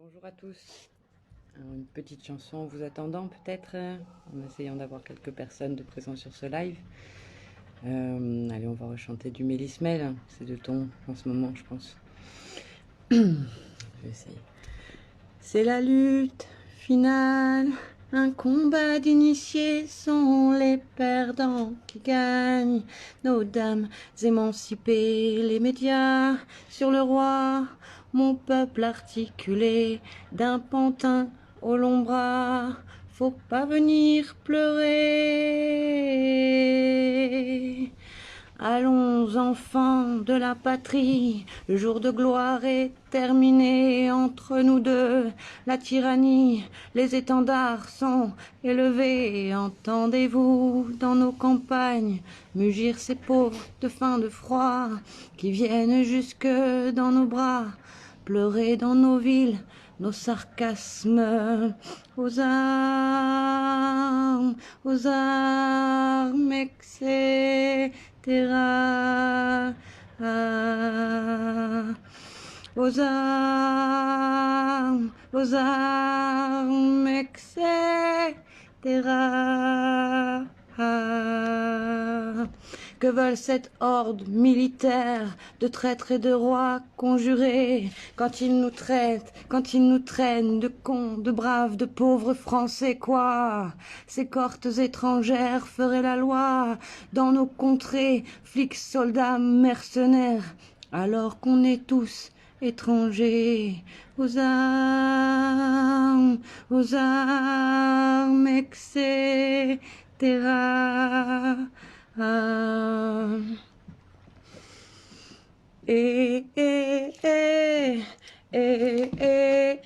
Bonjour à tous. Alors, une petite chanson en vous attendant peut-être, en essayant d'avoir quelques personnes de présent sur ce live. Allez, on va rechanter du Mélis Mel, hein. C'est de ton en ce moment, je pense. Je vais essayer. C'est la lutte finale, un combat d'initiés sont les perdants qui gagnent. Nos dames émancipées, les médias sur le roi, mon peuple articulé d'un pantin au long bras. Faut pas venir pleurer. Allons, enfants de la patrie, le jour de gloire est terminé entre nous deux. La tyrannie, les étendards sont élevés. Entendez-vous dans nos campagnes mugir ces pauvres de faim, de froid, qui viennent jusque dans nos bras, pleurer dans nos villes, nos sarcasmes, aux armes, etc. Aux armes, etc. Que veulent cette horde militaire de traîtres et de rois conjurés quand ils nous traitent, quand ils nous traînent de cons, de braves, de pauvres Français, quoi? Ces cohortes étrangères feraient la loi dans nos contrées, flics, soldats, mercenaires, alors qu'on est tous étrangers. Aux armes, etc. Eh, eh, eh, eh, eh, eh,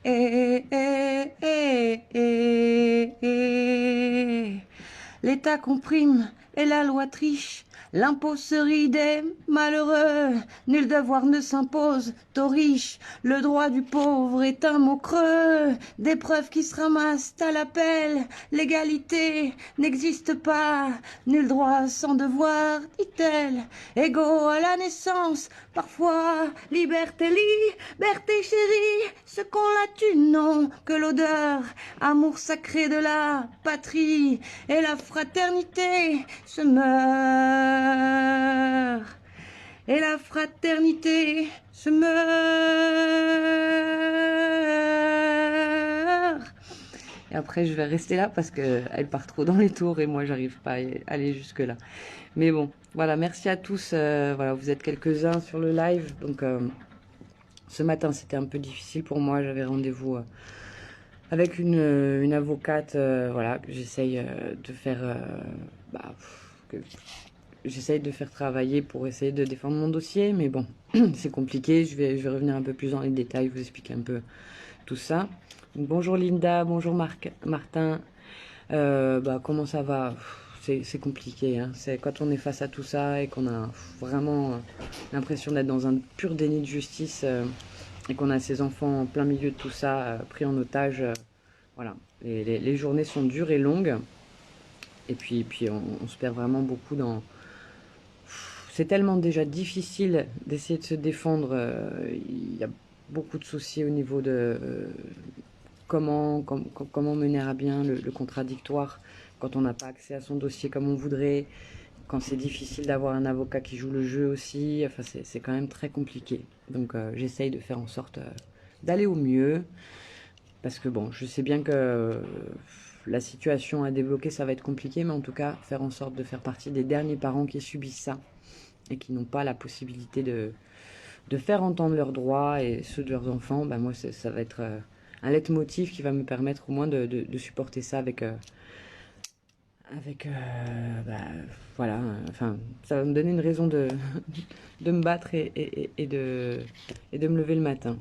eh, eh, eh, eh, eh. L'État comprime et la loi triche. L'impôt se rit des malheureux, nul devoir ne s'impose aux riches. Le droit du pauvre est un mot creux, des preuves qui se ramassent à l'appel. L'égalité n'existe pas, nul droit sans devoir, dit-elle. Égaux à la naissance, parfois liberté, liberté chérie, ce qu'on la tue, non, que l'odeur, amour sacré de la patrie et la fraternité se meurt. Et la fraternité se meurt. Et après, je vais rester là parce qu'elle part trop dans les tours et moi, j'arrive pas à aller jusque-là. Mais bon, voilà, merci à tous. Voilà, vous êtes quelques-uns sur le live. Donc, ce matin, c'était un peu difficile pour moi. J'avais rendez-vous avec une avocate, voilà, que j'essaye de faire, bah, que j'essaye de faire travailler pour essayer de défendre mon dossier, mais bon, c'est compliqué. Je vais revenir un peu plus dans les détails, vous expliquer un peu tout ça. Donc, bonjour Linda, bonjour Martin. Bah, comment ça va? C'est compliqué, hein. C'est quand on est face à tout ça et qu'on a vraiment l'impression d'être dans un pur déni de justice et qu'on a ses enfants en plein milieu de tout ça, pris en otage. Voilà, les journées sont dures et longues. Et puis on se perd vraiment beaucoup dans... C'est tellement déjà difficile d'essayer de se défendre. Il y a beaucoup de soucis au niveau de comment mener à bien le contradictoire quand on n'a pas accès à son dossier comme on voudrait, quand c'est difficile d'avoir un avocat qui joue le jeu aussi. Enfin, c'est quand même très compliqué. Donc j'essaye de faire en sorte d'aller au mieux. Parce que bon, je sais bien que la situation à débloquer, ça va être compliqué, mais en tout cas, faire en sorte de faire partie des derniers parents qui subissent ça et qui n'ont pas la possibilité de faire entendre leurs droits et ceux de leurs enfants, bah moi, ça va être un leitmotiv qui va me permettre au moins de supporter ça avec bah, voilà, enfin, ça va me donner une raison de me battre et de me lever le matin.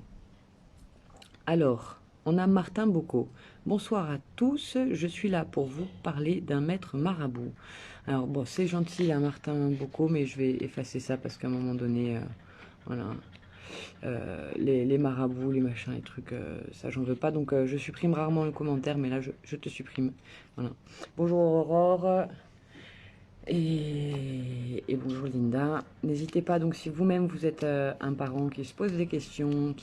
Alors, on a Martin Bocco. Bonsoir à tous, je suis là pour vous parler d'un maître marabout. Alors bon, c'est gentil là, Martin Bocco, mais je vais effacer ça parce qu'à un moment donné, voilà, les marabouts, les machins, les trucs, ça j'en veux pas. Donc je supprime rarement le commentaire, mais là je te supprime. Voilà. Bonjour Aurore. Et bonjour Linda. N'hésitez pas, donc si vous-même vous êtes un parent qui se pose des questions,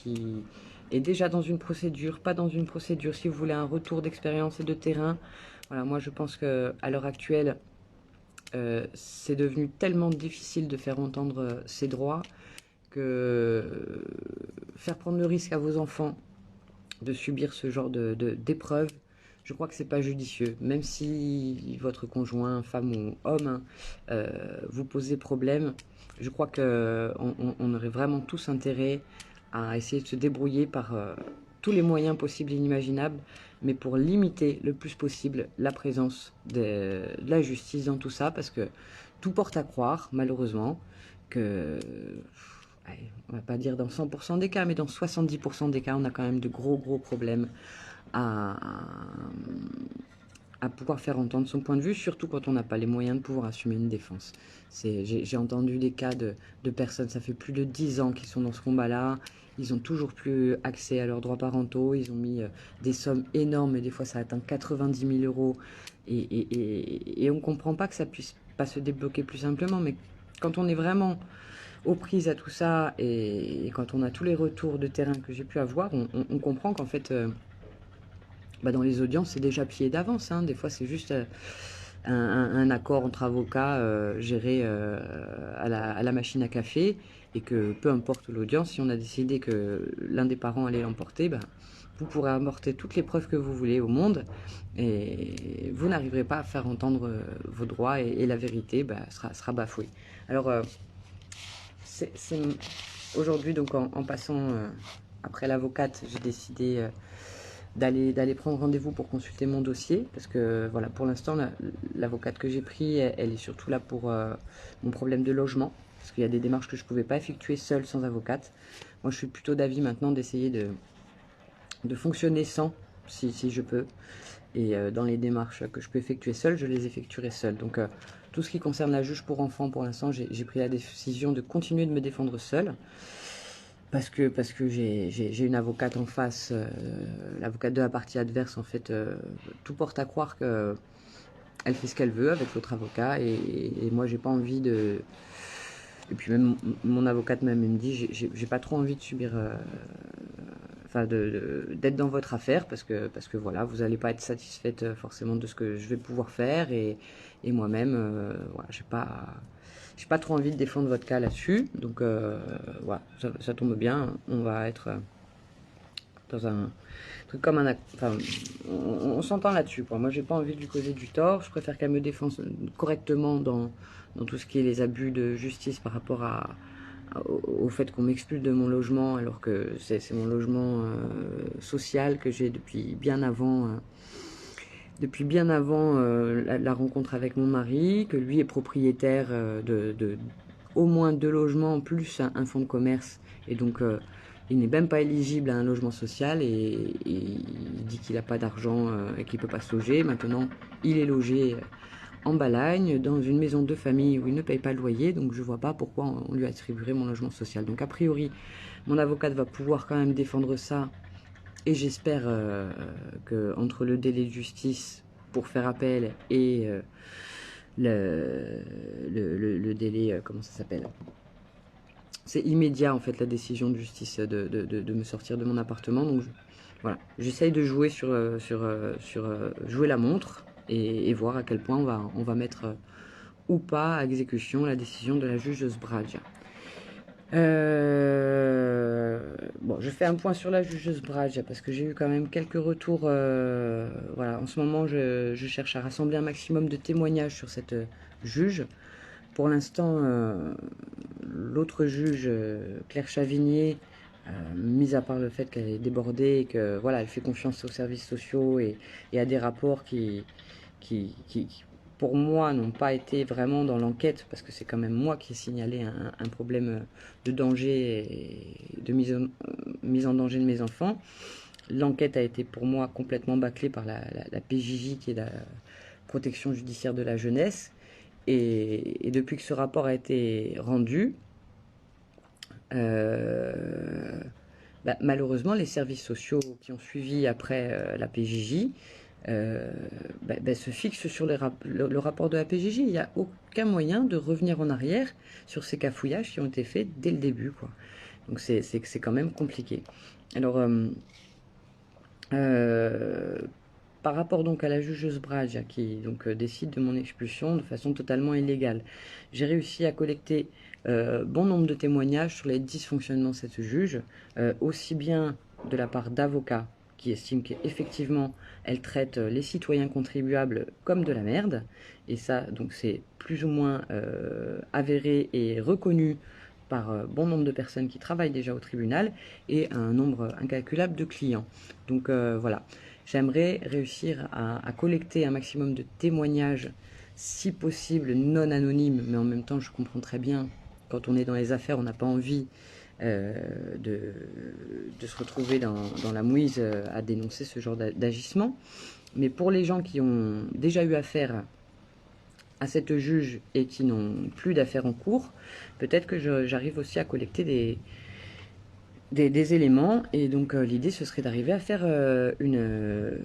est déjà dans une procédure, pas dans une procédure, si vous voulez un retour d'expérience et de terrain. Voilà, moi je pense que à l'heure actuelle, c'est devenu tellement difficile de faire entendre ses droits que faire prendre le risque à vos enfants de subir ce genre d'épreuve, je crois que c'est pas judicieux. Même si votre conjoint, femme ou homme, hein, vous posez problème, je crois que on aurait vraiment tous intérêt à essayer de se débrouiller par tous les moyens possibles et inimaginables, mais pour limiter le plus possible la présence de la justice dans tout ça, parce que tout porte à croire, malheureusement, que allez, on va pas dire dans 100% des cas, mais dans 70% des cas, on a quand même de gros problèmes à, à pouvoir faire entendre son point de vue, surtout quand on n'a pas les moyens de pouvoir assumer une défense. J'ai entendu des cas de personnes, ça fait plus de 10 ans qu'ils sont dans ce combat-là, ils ont toujours plus accès à leurs droits parentaux, ils ont mis des sommes énormes, et des fois ça atteint 90 000 euros, et on ne comprend pas que ça puisse pas se débloquer plus simplement, mais quand on est vraiment aux prises à tout ça, et quand on a tous les retours de terrain que j'ai pu avoir, on comprend qu'en fait, dans les audiences, c'est déjà plié d'avance, hein. Des fois, c'est juste un accord entre avocats géré à la machine à café, et que peu importe l'audience, si on a décidé que l'un des parents allait l'emporter, vous pourrez apporter toutes les preuves que vous voulez au monde, et vous n'arriverez pas à faire entendre vos droits, et la vérité sera bafouée. Alors, aujourd'hui, donc en passant après l'avocate, j'ai décidé d'aller prendre rendez-vous pour consulter mon dossier, parce que voilà, pour l'instant, l'avocate que j'ai pris, elle est surtout là pour mon problème de logement, parce qu'il y a des démarches que je ne pouvais pas effectuer seule sans avocate. Moi, je suis plutôt d'avis maintenant d'essayer de fonctionner sans, si je peux. Et dans les démarches que je peux effectuer seule, je les effectuerai seule. Donc, tout ce qui concerne la juge pour enfants, pour l'instant, j'ai pris la décision de continuer de me défendre seule. Parce que j'ai une avocate en face, l'avocate de la partie adverse, en fait, tout porte à croire que elle fait ce qu'elle veut avec l'autre avocat, et moi j'ai pas envie de... Et puis même mon avocate même me dit, j'ai pas trop envie de subir, enfin d'être dans votre affaire, parce que voilà, vous allez pas être satisfaite forcément de ce que je vais pouvoir faire, et moi-même, voilà, j'ai pas trop envie de défendre votre cas là-dessus, donc voilà, ça tombe bien, on va être dans un truc comme un... Enfin, on s'entend là-dessus, quoi. Moi, j'ai pas envie de lui causer du tort, je préfère qu'elle me défende correctement dans tout ce qui est les abus de justice par rapport au fait qu'on m'expulse de mon logement, alors que c'est mon logement social que j'ai depuis bien avant la rencontre avec mon mari, que lui est propriétaire de au moins 2 logements, plus un fonds de commerce, et donc il n'est même pas éligible à un logement social, et il dit qu'il n'a pas d'argent et qu'il ne peut pas se loger. Maintenant, il est logé en Balagne, dans une maison de famille où il ne paye pas le loyer, donc je ne vois pas pourquoi on lui attribuerait mon logement social. Donc a priori, mon avocate va pouvoir quand même défendre ça, et j'espère que entre le délai de justice pour faire appel et le délai, comment ça s'appelle, c'est immédiat en fait la décision de justice de me sortir de mon appartement. Donc voilà, j'essaye de jouer jouer la montre, et voir à quel point on va mettre ou pas à exécution la décision de la juge Sbragia. Bon, je fais un point sur la jugeuse Sbragia parce que j'ai eu quand même quelques retours. Voilà, en ce moment, je cherche à rassembler un maximum de témoignages sur cette juge. Pour l'instant, l'autre juge, Claire Chavigné, mis à part le fait qu'elle est débordée, et que voilà, elle fait confiance aux services sociaux, et à des rapports qui, pour moi, n'ont pas été vraiment dans l'enquête, parce que c'est quand même moi qui ai signalé un problème de danger et de mise en danger de mes enfants. L'enquête a été pour moi complètement bâclée par la PJJ, qui est la protection judiciaire de la jeunesse. Et depuis que ce rapport a été rendu, malheureusement, les services sociaux qui ont suivi après la PJJ se fixent sur le rapport de la PJJ. Il n'y a aucun moyen de revenir en arrière sur ces cafouillages qui ont été faits dès le début, quoi. Donc c'est quand même compliqué. Alors, par rapport donc à la jugeuse Bradja qui donc décide de mon expulsion de façon totalement illégale, j'ai réussi à collecter bon nombre de témoignages sur les dysfonctionnements de cette juge, aussi bien de la part d'avocats qui estiment qu'effectivement elle traite les citoyens contribuables comme de la merde, et ça donc c'est plus ou moins avéré et reconnu par bon nombre de personnes qui travaillent déjà au tribunal et un nombre incalculable de clients. Donc voilà, j'aimerais réussir à collecter un maximum de témoignages, si possible non anonymes, mais en même temps je comprends très bien, quand on est dans les affaires, on n'a pas envie de se retrouver dans la mouise à dénoncer ce genre d'agissement. Mais pour les gens qui ont déjà eu affaire à cette juge et qui n'ont plus d'affaires en cours, peut-être que j'arrive aussi à collecter des éléments. Et donc l'idée, ce serait d'arriver à faire une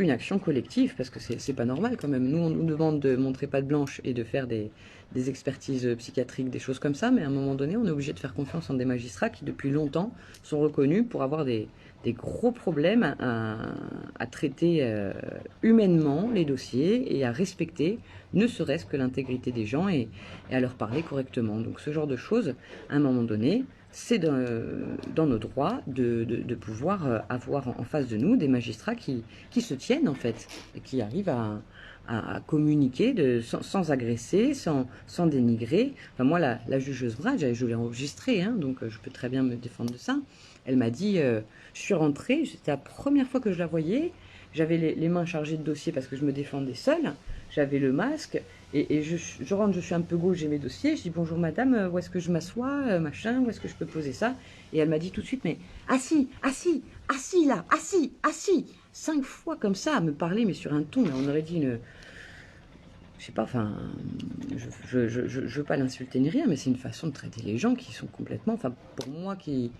action collective, parce que c'est pas normal quand même. Nous, on nous demande de montrer patte blanche et de faire des expertises psychiatriques, des choses comme ça, mais à un moment donné, on est obligé de faire confiance en des magistrats qui, depuis longtemps, sont reconnus pour avoir des gros problèmes à traiter humainement les dossiers et à respecter ne serait-ce que l'intégrité des gens et à leur parler correctement. Donc ce genre de choses, à un moment donné, c'est dans nos droits de pouvoir avoir en face de nous des magistrats qui se tiennent en fait, et qui arrivent à communiquer sans agresser, sans dénigrer. Enfin, moi, la jugeuse Brad, je l'ai enregistrée, hein, donc je peux très bien me défendre de ça. Elle m'a dit, je suis rentrée, c'était la première fois que je la voyais, j'avais les mains chargées de dossiers parce que je me défendais seule, j'avais le masque, et je rentre, je suis un peu gauche, j'ai mes dossiers, je dis bonjour madame, où est-ce que je m'assois, machin, où est-ce que je peux poser ça? Et elle m'a dit tout de suite, mais assis, assis, assis là, assis, assis, 5 fois comme ça à me parler, mais sur un ton, là, on aurait dit une... Je sais pas, enfin, je veux pas l'insulter ni rien, mais c'est une façon de traiter les gens qui sont complètement... Enfin, pour moi qui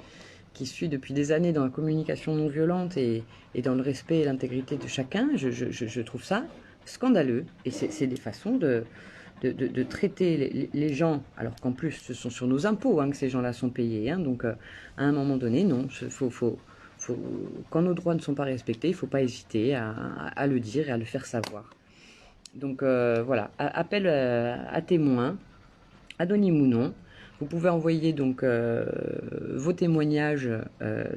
suis depuis des années dans la communication non violente et dans le respect et l'intégrité de chacun, je trouve ça scandaleux. Et c'est des façons de traiter les gens, alors qu'en plus ce sont sur nos impôts hein, que ces gens-là sont payés. Hein, donc à un moment donné, non, quand nos droits ne sont pas respectés, il ne faut pas hésiter à le dire et à le faire savoir. Donc voilà, appel à témoins, anonyme ou non. Vous pouvez envoyer donc vos témoignages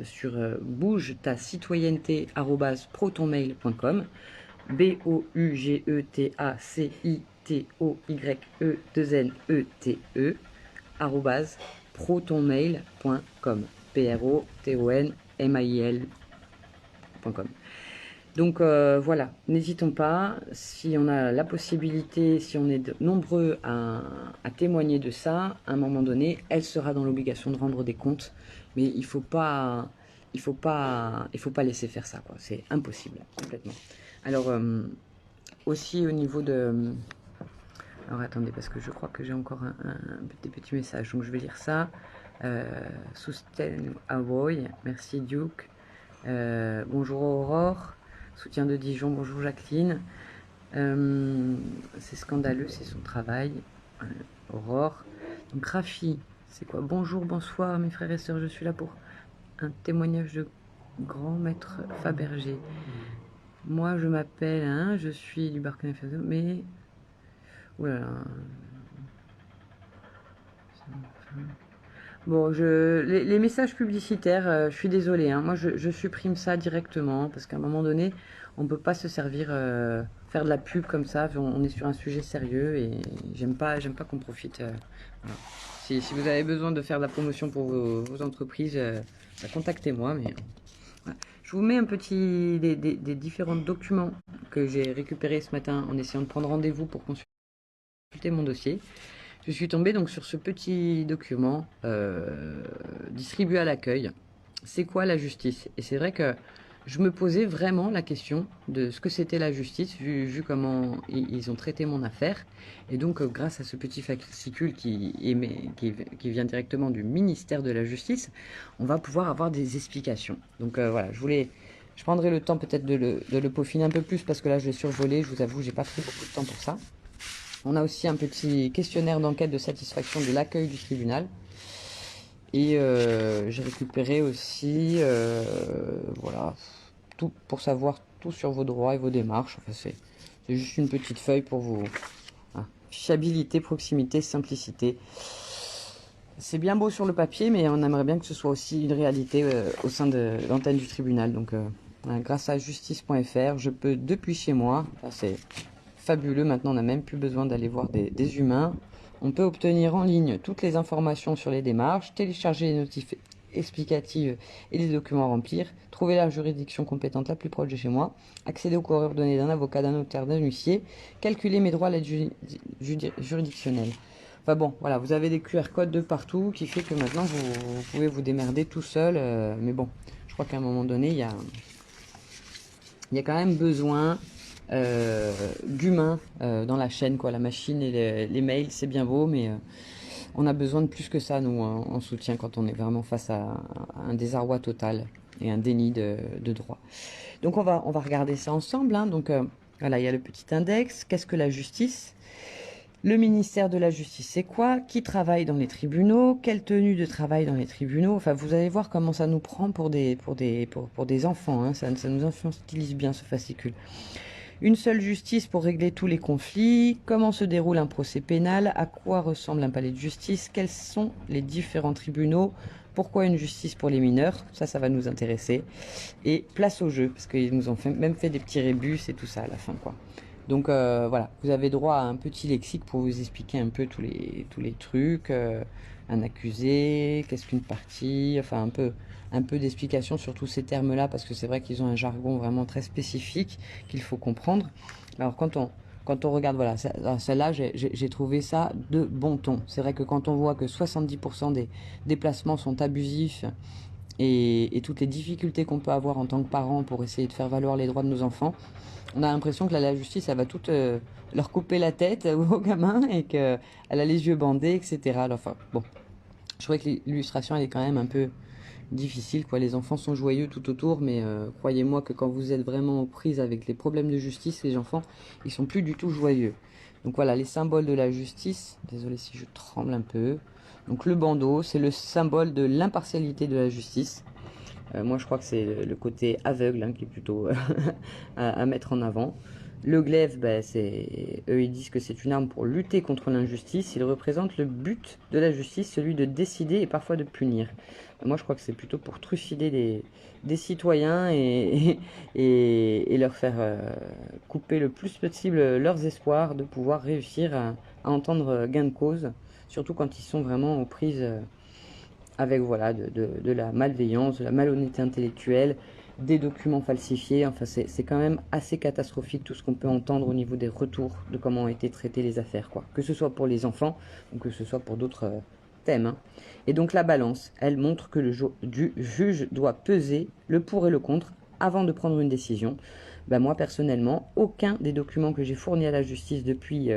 sur bouge-ta-citoyenneté@protonmail.com, BOUGETACITOYE2NETE @protonmail.com, PROTONMAIL.com. Donc voilà, n'hésitons pas, si on a la possibilité, si on est nombreux à témoigner de ça, à un moment donné, elle sera dans l'obligation de rendre des comptes, mais il faut pas laisser faire ça, quoi. C'est impossible, complètement. Alors aussi au niveau de... Alors attendez, parce que je crois que j'ai encore des petits messages, donc je vais lire ça. Susten Avoy, merci Duke. Bonjour Aurore. Soutien de Dijon, bonjour Jacqueline. C'est scandaleux, c'est son travail. Aurore. Donc Rafi, c'est quoi? Bonjour, bonsoir mes frères et sœurs, je suis là pour un témoignage de grand maître Fabergé. Moi je m'appelle, hein, je suis du Burkina Faso, mais... Oulala. Bon, les messages publicitaires, je suis désolée, hein, moi je supprime ça directement, parce qu'à un moment donné, on ne peut pas se servir, faire de la pub comme ça, on est sur un sujet sérieux, et j'aime pas qu'on profite. Voilà. Si vous avez besoin de faire de la promotion pour vos entreprises, bah, contactez-moi, mais voilà. Je vous mets un petit, des différents documents que j'ai récupérés ce matin en essayant de prendre rendez-vous pour consulter mon dossier. Je suis tombée donc sur ce petit document distribué à l'accueil. C'est quoi la justice? Et c'est vrai que je me posais vraiment la question de ce que c'était la justice, vu comment ils ont traité mon affaire. Et donc, grâce à ce petit fascicule qui vient directement du ministère de la Justice, on va pouvoir avoir des explications. Donc voilà, je prendrai le temps peut-être de le peaufiner un peu plus, parce que là, je l'ai survolé, je vous avoue, j'ai pas pris beaucoup de temps pour ça. On a aussi un petit questionnaire d'enquête de satisfaction de l'accueil du tribunal. Et j'ai récupéré aussi, voilà, tout pour savoir tout sur vos droits et vos démarches. Enfin, c'est juste une petite feuille pour vous. Hein. Fiabilité, proximité, simplicité. C'est bien beau sur le papier, mais on aimerait bien que ce soit aussi une réalité au sein de l'antenne du tribunal. Donc, grâce à justice.fr, je peux depuis chez moi, enfin, c'est fabuleux, maintenant on n'a même plus besoin d'aller voir des humains. On peut obtenir en ligne toutes les informations sur les démarches, télécharger les notifs explicatives et les documents à remplir, trouver la juridiction compétente la plus proche de chez moi, accéder aux coordonnées d'un avocat, d'un notaire, d'un huissier, calculer mes droits à l'aide juridictionnelle. Enfin bon, voilà, vous avez des QR codes de partout qui fait que maintenant vous pouvez vous démerder tout seul. Mais bon, je crois qu'à un moment donné, il y a quand même besoin d'humains dans la chaîne, quoi. La machine et les mails, c'est bien beau, mais on a besoin de plus que ça, nous, en soutien, quand on est vraiment face à un désarroi total et un déni de droit. Donc on va regarder ça ensemble. Hein. Donc voilà, il y a le petit index. Qu'est-ce que la justice? Le ministère de la Justice, c'est quoi? Qui travaille dans les tribunaux? Quelle tenue de travail dans les tribunaux? Enfin, vous allez voir comment ça nous prend pour des enfants. Hein. Ça nous infantilise bien ce fascicule. Une seule justice pour régler tous les conflits. Comment se déroule un procès pénal? À quoi ressemble un palais de justice? Quels sont les différents tribunaux? Pourquoi une justice pour les mineurs? Ça va nous intéresser. Et place au jeu, parce qu'ils nous ont même fait des petits rébus et tout ça à la fin, quoi. Donc voilà, vous avez droit à un petit lexique pour vous expliquer un peu tous les trucs. Un accusé, qu'est-ce qu'une partie, enfin un peu d'explication sur tous ces termes-là, parce que c'est vrai qu'ils ont un jargon vraiment très spécifique qu'il faut comprendre. Alors quand on regarde, voilà, celle-là, j'ai trouvé ça de bon ton. C'est vrai que quand on voit que 70% des déplacements sont abusifs et toutes les difficultés qu'on peut avoir en tant que parent pour essayer de faire valoir les droits de nos enfants, on a l'impression que la justice, elle va toute leur couper la tête aux gamins et qu'elle a les yeux bandés, etc. Alors, enfin, bon, je trouvais que l'illustration, elle est quand même un peu difficile, quoi. Les enfants sont joyeux tout autour, mais croyez-moi que quand vous êtes vraiment aux prises avec les problèmes de justice, les enfants, ils sont plus du tout joyeux. Donc voilà, les symboles de la justice. Désolé si je tremble un peu. Donc le bandeau, c'est le symbole de l'impartialité de la justice. Moi, je crois que c'est le côté aveugle hein, qui est plutôt à mettre en avant. Le glaive, ben, eux ils disent que c'est une arme pour lutter contre l'injustice. Il représente le but de la justice, celui de décider et parfois de punir. Moi, je crois que c'est plutôt pour trucider des citoyens et leur faire couper le plus possible leurs espoirs de pouvoir réussir à entendre gain de cause, surtout quand ils sont vraiment aux prises avec voilà, de la malveillance, de la malhonnêteté intellectuelle, des documents falsifiés. Enfin, c'est quand même assez catastrophique tout ce qu'on peut entendre au niveau des retours de comment ont été traitées les affaires, quoi. Que ce soit pour les enfants ou que ce soit pour d'autres thèmes. Hein. Et donc la balance, elle montre que le juge doit peser le pour et le contre avant de prendre une décision. Ben moi, personnellement, aucun des documents que j'ai fournis à la justice depuis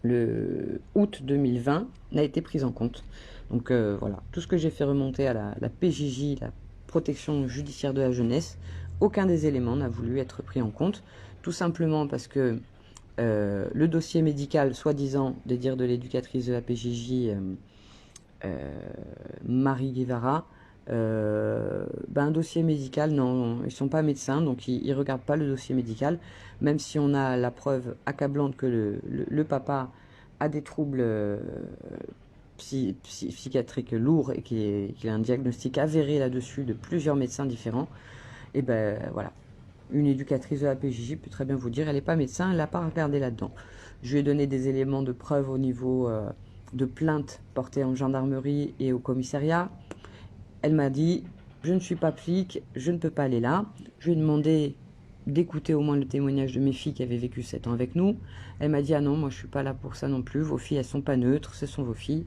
le août 2020 n'a été pris en compte. Donc voilà, tout ce que j'ai fait remonter à la PJJ, la protection judiciaire de la jeunesse, aucun des éléments n'a voulu être pris en compte, tout simplement parce que le dossier médical, soi-disant, des dires de l'éducatrice de la PJJ, Marie Guevara, un dossier médical, non, ils ne sont pas médecins, donc ils ne regardent pas le dossier médical, même si on a la preuve accablante que le papa a des troubles psychiatriques lourds et qu'il a un diagnostic avéré là-dessus de plusieurs médecins différents, et ben voilà. Une éducatrice de la PJJ peut très bien vous dire, elle n'est pas médecin, elle n'a pas regardé là-dedans. Je lui ai donné des éléments de preuve au niveau de plainte portée en gendarmerie et au commissariat. Elle m'a dit, je ne suis pas flic, je ne peux pas aller là. Je lui ai demandé d'écouter au moins le témoignage de mes filles qui avaient vécu 7 ans avec nous. Elle m'a dit, ah non, moi je ne suis pas là pour ça non plus, vos filles elles sont pas neutres, ce sont vos filles.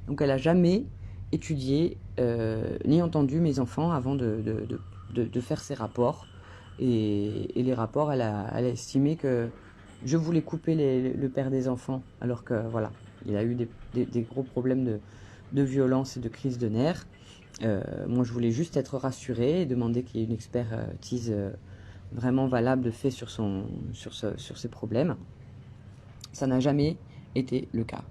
Donc elle n'a jamais étudié ni entendu mes enfants avant de faire ses rapports. Et les rapports, elle a estimé que je voulais couper le père des enfants, alors que voilà, il a eu des gros problèmes de violence et de crise de nerfs. Moi, je voulais juste être rassurée et demander qu'il y ait une expertise vraiment valable faite sur ses problèmes. Ça n'a jamais été le cas.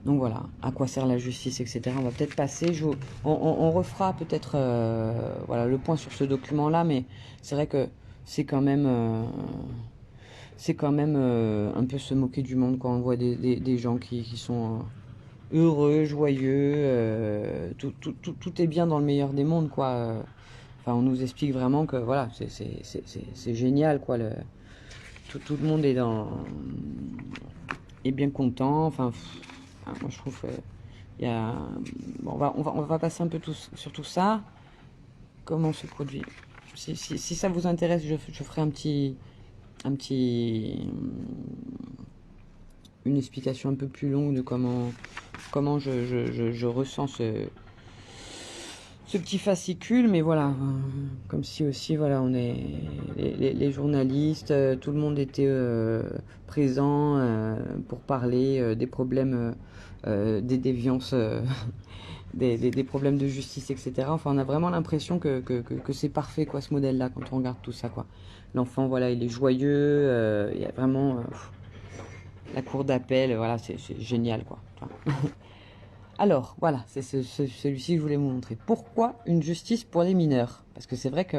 Donc voilà, à quoi sert la justice, etc. On va peut-être passer, on refera peut-être voilà, le point sur ce document-là, mais c'est vrai que c'est quand même, un peu se moquer du monde quand on voit des gens qui sont heureux, joyeux, tout est bien dans le meilleur des mondes, quoi. Enfin, on nous explique vraiment que voilà, c'est génial, quoi. Tout le monde est bien content. Enfin, moi je trouve il y a, bon, on va passer un peu sur tout ça. Comment se produit. Si ça vous intéresse, je ferai une explication un peu plus longue de comment je ressens ce petit fascicule, mais voilà, comme si aussi, voilà, on est les journalistes, tout le monde était présent pour parler des problèmes, des déviances, des problèmes de justice, etc. Enfin, on a vraiment l'impression que c'est parfait, quoi, ce modèle-là, quand on regarde tout ça, quoi. L'enfant, voilà, il est joyeux, il y a vraiment la cour d'appel, voilà, c'est génial, quoi. Enfin, alors, voilà, c'est celui-ci que je voulais vous montrer. Pourquoi une justice pour les mineurs? Parce que c'est vrai que,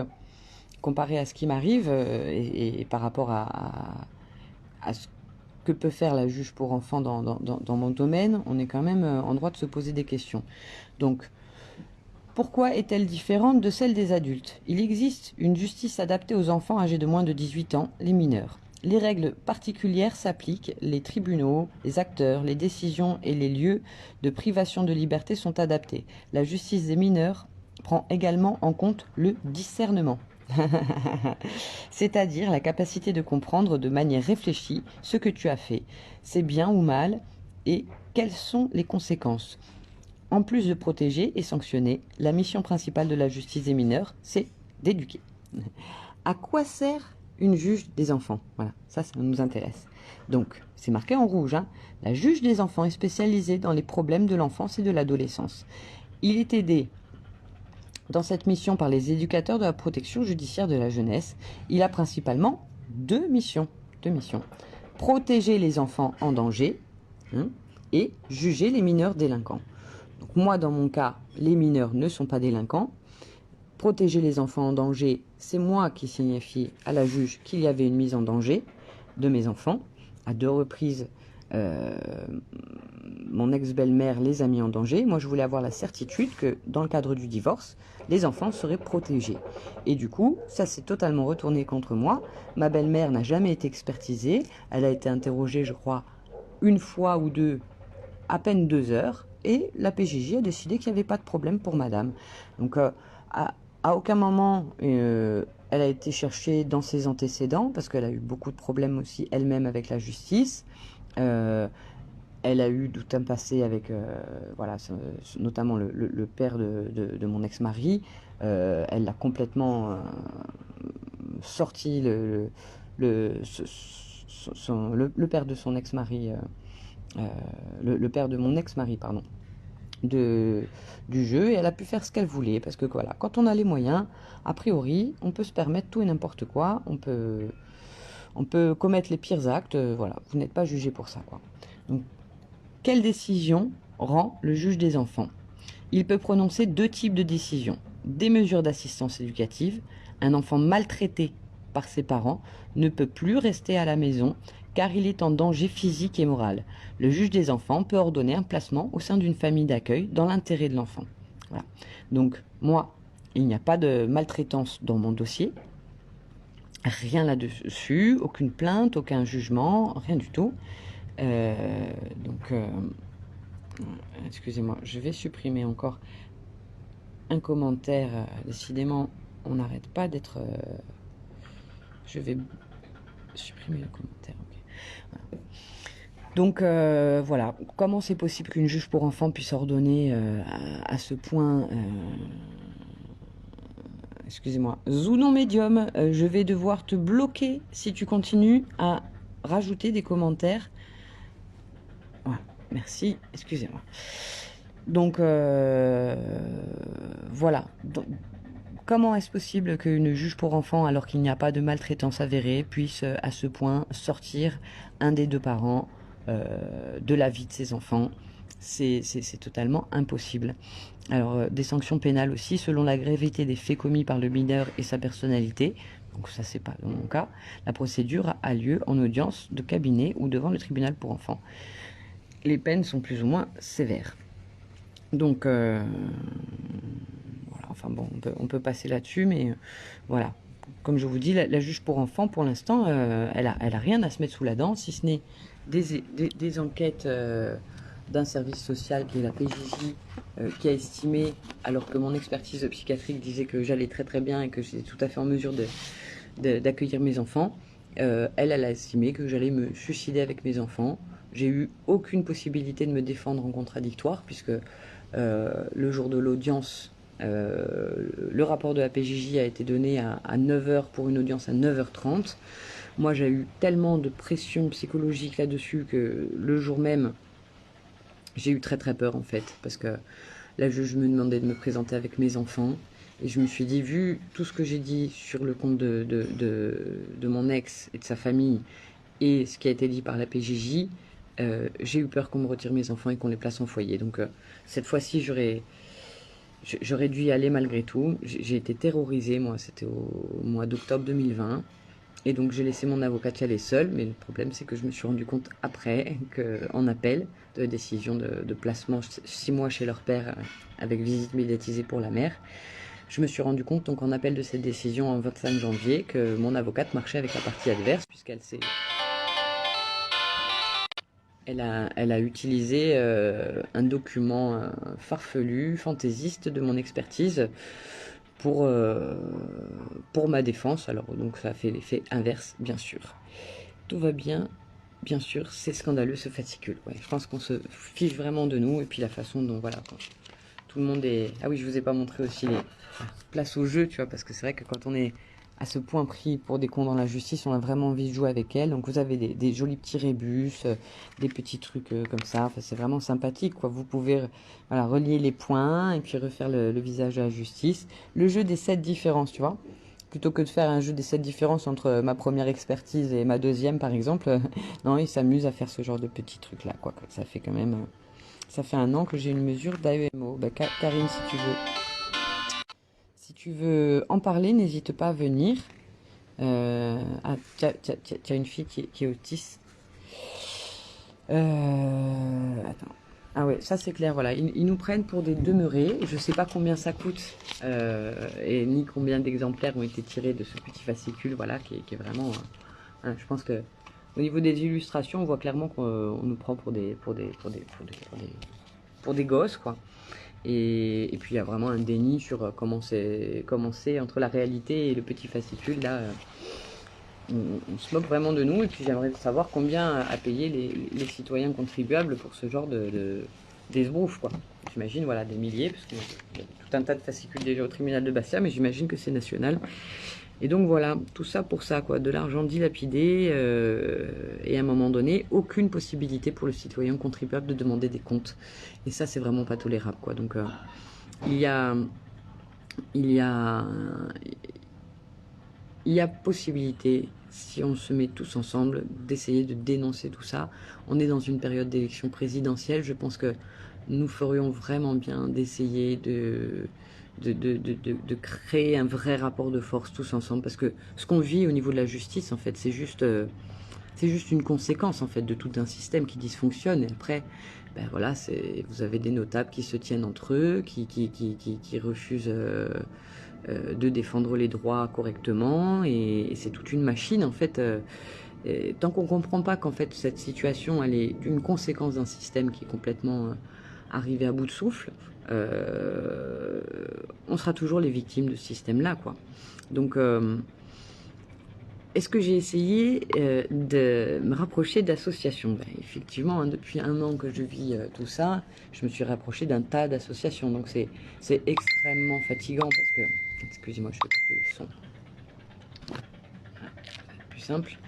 comparé à ce qui m'arrive, et par rapport à ce que peut faire la juge pour enfants dans mon domaine, on est quand même en droit de se poser des questions. Donc, pourquoi est-elle différente de celle des adultes? Il existe une justice adaptée aux enfants âgés de moins de 18 ans, les mineurs. Les règles particulières s'appliquent, les tribunaux, les acteurs, les décisions et les lieux de privation de liberté sont adaptés. La justice des mineurs prend également en compte le discernement, c'est-à-dire la capacité de comprendre de manière réfléchie ce que tu as fait, c'est bien ou mal et quelles sont les conséquences. En plus de protéger et sanctionner, la mission principale de la justice des mineurs, c'est d'éduquer. À quoi sert une juge des enfants? Voilà, ça nous intéresse. Donc, c'est marqué en rouge, hein. La juge des enfants est spécialisée dans les problèmes de l'enfance et de l'adolescence. Il est aidé dans cette mission par les éducateurs de la protection judiciaire de la jeunesse. Il a principalement deux missions. Protéger les enfants en danger, hein, et juger les mineurs délinquants. Donc moi, dans mon cas, les mineurs ne sont pas délinquants. Protéger les enfants en danger, c'est moi qui signifie à la juge qu'il y avait une mise en danger de mes enfants. À 2 reprises, mon ex-belle-mère les a mis en danger. Moi, je voulais avoir la certitude que dans le cadre du divorce, les enfants seraient protégés. Et du coup, ça s'est totalement retourné contre moi. Ma belle-mère n'a jamais été expertisée. Elle a été interrogée, je crois, une fois ou deux, à peine 2 heures. Et la PJJ a décidé qu'il n'y avait pas de problème pour madame. Donc, à aucun moment, elle a été cherchée dans ses antécédents, parce qu'elle a eu beaucoup de problèmes aussi elle-même avec la justice. Elle a eu tout un passé avec, voilà, notamment le père de mon ex-mari. Elle l'a complètement sorti, le père de son ex-mari, le père de mon ex-mari, pardon, du jeu, et elle a pu faire ce qu'elle voulait, parce que voilà, quand on a les moyens, a priori, on peut se permettre tout et n'importe quoi, on peut commettre les pires actes, voilà, vous n'êtes pas jugé pour ça, quoi. Donc, quelle décision rend le juge des enfants? Il peut prononcer 2 types de décisions. Des mesures d'assistance éducative. Un enfant maltraité par ses parents ne peut plus rester à la maison car il est en danger physique et moral. Le juge des enfants peut ordonner un placement au sein d'une famille d'accueil dans l'intérêt de l'enfant. Voilà. Donc, moi, il n'y a pas de maltraitance dans mon dossier. Rien là-dessus, aucune plainte, aucun jugement, rien du tout. Excusez-moi, je vais supprimer encore un commentaire. Décidément, on n'arrête pas d'être... je vais supprimer le commentaire. Okay. Voilà. Donc voilà, comment c'est possible qu'une juge pour enfants puisse ordonner à ce point... excusez-moi, Zounon Médium, je vais devoir te bloquer si tu continues à rajouter des commentaires. Voilà, merci, excusez-moi. Donc voilà. Donc, comment est-ce possible qu'une juge pour enfants, alors qu'il n'y a pas de maltraitance avérée, puisse à ce point sortir un des 2 parents de la vie de ses enfants? c'est totalement impossible. Alors, des sanctions pénales aussi, selon la gravité des faits commis par le mineur et sa personnalité. Donc ça, c'est pas dans mon cas. La procédure a lieu en audience de cabinet ou devant le tribunal pour enfants. Les peines sont plus ou moins sévères. Donc, voilà, enfin bon, on peut passer là-dessus, mais voilà. Comme je vous dis, la juge pour enfants, pour l'instant, elle a rien à se mettre sous la dent, si ce n'est des enquêtes d'un service social qui est la PJJ, qui a estimé, alors que mon expertise psychiatrique disait que j'allais très très bien et que j'étais tout à fait en mesure d'accueillir mes enfants, elle a estimé que j'allais me suicider avec mes enfants. J'ai eu aucune possibilité de me défendre en contradictoire, puisque le jour de l'audience, le rapport de la PJJ a été donné à 9 h pour une audience à 9 h 30. Moi, j'ai eu tellement de pression psychologique là-dessus que le jour même, j'ai eu très très peur en fait, parce que la juge me demandait de me présenter avec mes enfants. Et je me suis dit, vu tout ce que j'ai dit sur le compte de mon ex et de sa famille, et ce qui a été dit par la PJJ, j'ai eu peur qu'on me retire mes enfants et qu'on les place en foyer. Donc cette fois-ci, j'aurais dû y aller malgré tout. J'ai été terrorisée, moi, c'était au mois d'octobre 2020. Et donc j'ai laissé mon avocate y aller seule, mais le problème c'est que je me suis rendu compte après, en appel, de la décision de placement 6 mois chez leur père avec visite médiatisée pour la mère. Je me suis rendu compte donc en appel de cette décision en 25 janvier que mon avocate marchait avec la partie adverse, puisqu'elle s'est... Elle a utilisé un document farfelu, fantaisiste de mon expertise pour ma défense. Alors donc ça a fait l'effet inverse, bien sûr. Tout va bien, bien sûr, c'est scandaleux ce fascicule. Ouais, je pense qu'on se fiche vraiment de nous et puis la façon dont voilà, quand tout le monde est... Ah oui, je vous ai pas montré aussi les places au jeu, tu vois, parce que c'est vrai que quand on est à ce point pris pour des cons dans la justice, on a vraiment envie de jouer avec elle. Donc vous avez des jolis petits rébus, des petits trucs comme ça. Enfin, c'est vraiment sympathique, quoi. Vous pouvez voilà, relier les points et puis refaire le visage de la justice. Le jeu des 7 différences, tu vois. Plutôt que de faire un jeu des 7 différences entre ma première expertise et ma deuxième, par exemple, non, ils s'amusent à faire ce genre de petits trucs-là, quoi. Ça fait quand même... ça fait 1 an que j'ai une mesure d'AEMO. Bah, Karine, si tu veux en parler, n'hésite pas à venir. Ah, tu as une fille qui est autiste. Attends. Ah ouais, ça c'est clair, voilà. Ils nous prennent pour des demeurés. Je sais pas combien ça coûte et ni combien d'exemplaires ont été tirés de ce petit fascicule, voilà, qui est vraiment... hein, je pense que au niveau des illustrations, on voit clairement qu'on nous prend pour des gosses, quoi. Et puis il y a vraiment un déni sur comment c'est entre la réalité et le petit fascicule. Là, on se moque vraiment de nous. Et puis j'aimerais savoir combien a payé les citoyens contribuables pour ce genre d'esbroufs, quoi. J'imagine, voilà, des milliers, parce qu'il y a tout un tas de fascicules déjà au tribunal de Bastia, mais j'imagine que c'est national. Et donc voilà, tout ça pour ça, quoi, de l'argent dilapidé et à un moment donné, aucune possibilité pour le citoyen contribuable de demander des comptes. Et ça, c'est vraiment pas tolérable, quoi. Donc il y a, il y a, il y a possibilité, si on se met tous ensemble, d'essayer de dénoncer tout ça. On est dans une période d'élection présidentielle, je pense que nous ferions vraiment bien d'essayer de créer un vrai rapport de force tous ensemble, parce que ce qu'on vit au niveau de la justice, en fait, c'est juste une conséquence, en fait, de tout un système qui dysfonctionne. Et après, ben voilà, vous avez des notables qui se tiennent entre eux, qui refusent de défendre les droits correctement, et c'est toute une machine, en fait. Et tant qu'on ne comprend pas qu'en fait, cette situation, elle est une conséquence d'un système qui est complètement arrivé à bout de souffle, on sera toujours les victimes de ce système-là, quoi. Donc, est-ce que j'ai essayé de me rapprocher d'associations? Ben, effectivement, hein, depuis 1 an que je vis tout ça, je me suis rapproché d'un tas d'associations. Donc, c'est extrêmement fatigant parce que... Excusez-moi, je vais couper le son. Plus simple.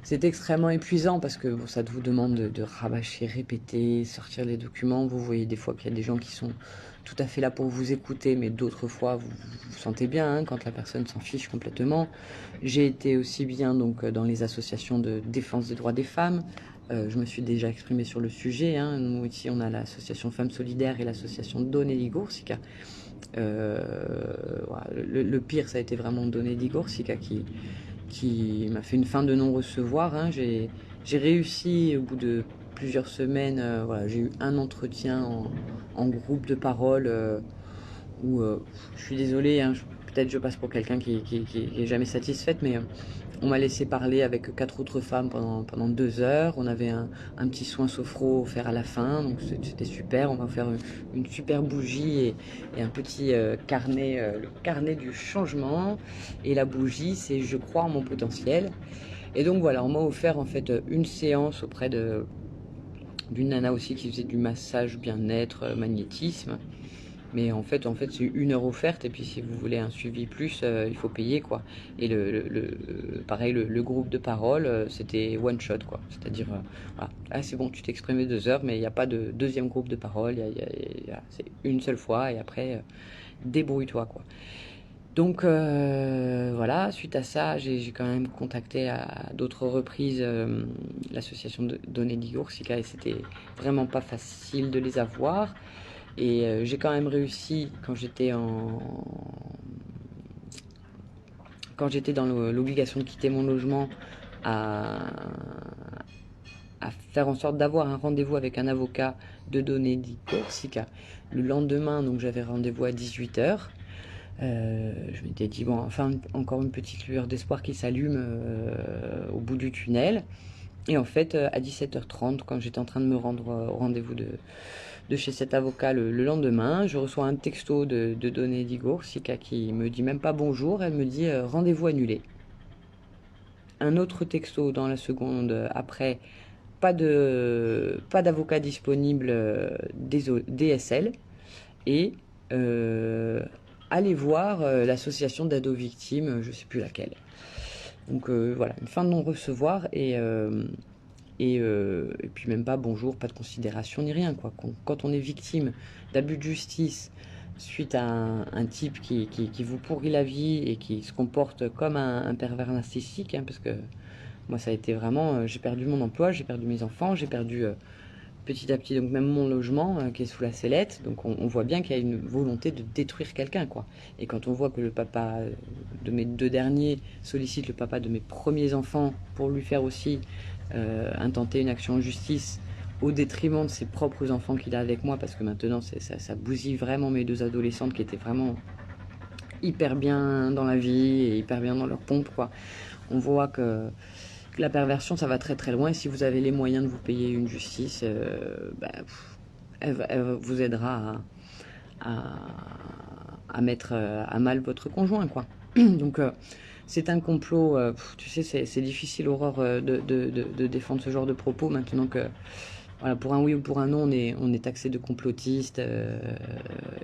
C'est extrêmement épuisant parce que bon, ça vous demande de rabâcher, répéter, sortir les documents. Vous voyez des fois qu'il y a des gens qui sont tout à fait là pour vous écouter, mais d'autres fois vous sentez bien hein, quand la personne s'en fiche complètement. J'ai été aussi bien donc dans les associations de défense des droits des femmes, Je me suis déjà exprimée sur le sujet, hein. Nous, ici, on a l'association Femmes Solidaires et l'association Donelli Goursica. Voilà, le pire, ça a été vraiment Donelli Goursica qui m'a fait une fin de non-recevoir, hein. J'ai réussi au bout de plusieurs semaines, voilà, j'ai eu un entretien en groupe de parole où je suis désolée, hein, peut-être je passe pour quelqu'un qui est jamais satisfaite, mais on m'a laissé parler avec 4 autres femmes pendant 2 heures. On avait un petit soin sophro offert à la fin, donc c'était super. On m'a offert une super bougie et un petit carnet, le carnet du changement. Et la bougie, c'est je crois en mon potentiel. Et donc voilà, on m'a offert en fait une séance auprès d'une nana aussi qui faisait du massage bien-être, magnétisme. Mais en fait c'est 1 heure offerte et puis si vous voulez un suivi plus, il faut payer quoi. Et pareil, le groupe de parole, c'était one shot quoi. C'est-à-dire, voilà. Ah, c'est bon, tu t'exprimais 2 heures, mais il n'y a pas de deuxième groupe de parole. C'est une seule fois et après, débrouille-toi quoi. Donc voilà, suite à ça, j'ai quand même contacté à d'autres reprises l'association de Donelli Goursica et c'était vraiment pas facile de les avoir. Et j'ai quand même réussi quand j'étais dans l'obligation de quitter mon logement à, à faire en sorte d'avoir un rendez-vous avec un avocat de Donelli Corsica. Le lendemain, donc j'avais rendez-vous à 18 h. Je m'étais dit, bon, enfin, encore une petite lueur d'espoir qui s'allume au bout du tunnel. Et en fait, à 17 h 30, quand j'étais en train de me rendre au rendez-vous de chez cet avocat le lendemain, je reçois un texto de Donelli Goursica qui me dit même pas bonjour, elle me dit rendez-vous annulé. Un autre texto dans la seconde après, pas d'avocat disponible DSL et allez voir l'association d'aide aux victimes, je sais plus laquelle. Donc voilà, une fin de non-recevoir et puis même pas bonjour, pas de considération ni rien quoi. Quand on est victime d'abus de justice suite à un type qui vous pourrit la vie et qui se comporte comme un pervers narcissique, hein, parce que moi ça a été vraiment, j'ai perdu mon emploi, j'ai perdu mes enfants, j'ai perdu petit à petit donc même mon logement qui est sous la sellette, donc on voit bien qu'il y a une volonté de détruire quelqu'un quoi. Et quand on voit que le papa de mes 2 derniers sollicite le papa de mes premiers enfants pour lui faire aussi intenter une action en justice au détriment de ses propres enfants qu'il a avec moi, parce que maintenant ça bousille vraiment mes 2 adolescentes qui étaient vraiment hyper bien dans la vie et hyper bien dans leur pompe quoi. On voit que la perversion ça va très très loin et si vous avez les moyens de vous payer une justice, elle vous aidera à mettre à mal votre conjoint quoi. Donc c'est un complot, tu sais, c'est difficile, Aurore, de défendre ce genre de propos maintenant que, voilà, pour un oui ou pour un non, on est taxé de complotiste